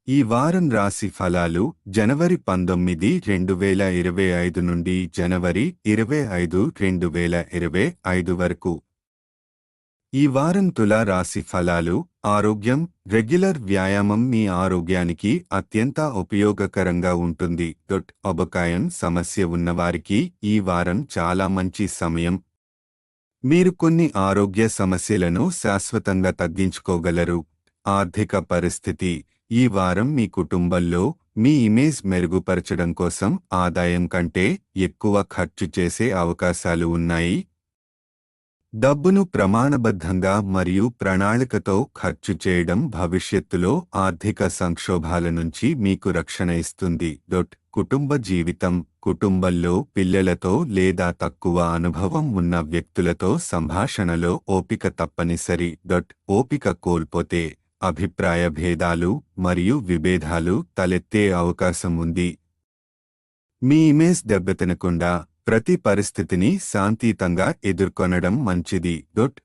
ఈ వారం రాశి ఫలాలు జనవరి 19, 2025 నుండి జనవరి 25, 2025 వరకు. ఈ వారం తులా రాశి ఫలాలు. ఆరోగ్యం. రెగ్యులర్ వ్యాయామం మీ ఆరోగ్యానికి అత్యంత ఉపయోగకరంగా ఉంటుంది. అబకాయం సమస్య ఉన్నవారికి ఈ వారం చాలా మంచి సమయం. మీరు కొన్ని ఆరోగ్య సమస్యలను శాశ్వతంగా తగ్గించుకోగలరు. ఆర్థిక పరిస్థితి. ఈ వారం మీ కుటుంబంలో మీ ఇమేజ్ మెరుగుపరచడం కోసం ఆదాయం కంటే ఎక్కువ ఖర్చు చేసే అవకాశాలు ఉన్నాయి. డబ్బును ప్రమాణబద్ధంగా మరియు ప్రణాళికతో ఖర్చు చేయడం భవిష్యత్తులో ఆర్థిక సంక్షోభాల నుంచి మీకు రక్షణ ఇస్తుంది. కుటుంబ జీవితం. కుటుంబంలో పిల్లలతో లేదా తక్కువ అనుభవం ఉన్న వ్యక్తులతో సంభాషణలో ఓపిక తప్పనిసరి. ఓపిక కోల్పోతే అభిప్రాయ భేదాలు మరియు విభేదాలు తలెత్తే అవకాశం ఉంది. మీ ఇమేజ్ దెబ్బతినకుండా ప్రతి పరిస్థితిని శాంతియుతంగా ఎదుర్కొనడం మంచిది.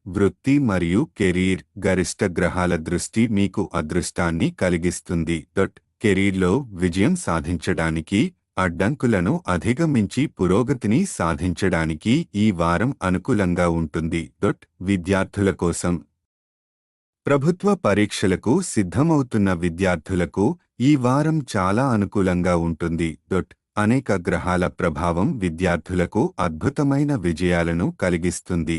వృత్తి మరియు కెరీర్. గరిష్ట గ్రహాల దృష్టి మీకు అదృష్టాన్ని కలిగిస్తుంది. కెరీర్లో విజయం సాధించడానికి, అడ్డంకులను అధిగమించి పురోగతిని సాధించడానికి ఈ వారం అనుకూలంగా ఉంటుంది. విద్యార్థుల కోసం. ప్రభుత్వ పరీక్షలకు సిద్ధమవుతున్న విద్యార్థులకు ఈ వారం చాలా అనుకూలంగా ఉంటుంది. అనేక గ్రహాల ప్రభావం విద్యార్థులకు అద్భుతమైన విజయాలను కలిగిస్తుంది.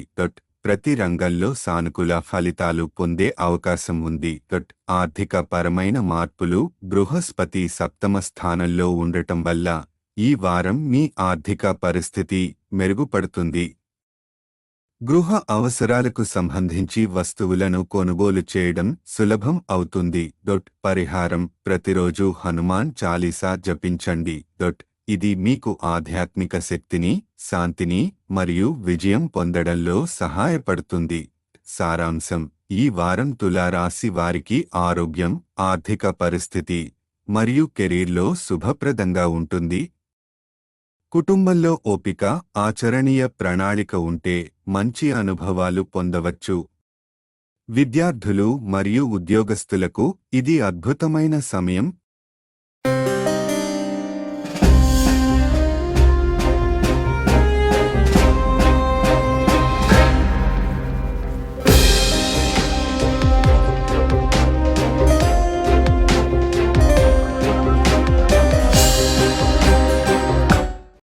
ప్రతి రంగంలో సానుకూల ఫలితాలు పొందే అవకాశం ఉంది. ఆర్థిక పరమైన మార్పులు. బృహస్పతి సప్తమ స్థానంలో ఉండటం వల్ల ఈ వారం మీ ఆర్థిక పరిస్థితి మెరుగుపడుతుంది. గృహ అవసరాలకు సంబంధించి వస్తువులను కొనుగోలు చేయడం సులభం అవుతుంది. పరిహారం. ప్రతిరోజు హనుమాన్ చాలీసా జపించండి. ఇది మీకు ఆధ్యాత్మిక శక్తిని, శాంతిని మరియు విజయం పొందడంలో సహాయపడుతుంది. సారాంశం. ఈ వారం తులా రాశి వారికి ఆరోగ్యం, ఆర్థిక పరిస్థితి మరియు కెరీర్లో శుభప్రదంగా ఉంటుంది. కుటుంబంలో ఓపిక, ఆచరణీయ ప్రణాళిక ఉంటే మంచి అనుభవాలు పొందవచ్చు. విద్యార్థులు మరియు ఉద్యోగస్తులకు ఇది అద్భుతమైన సమయం.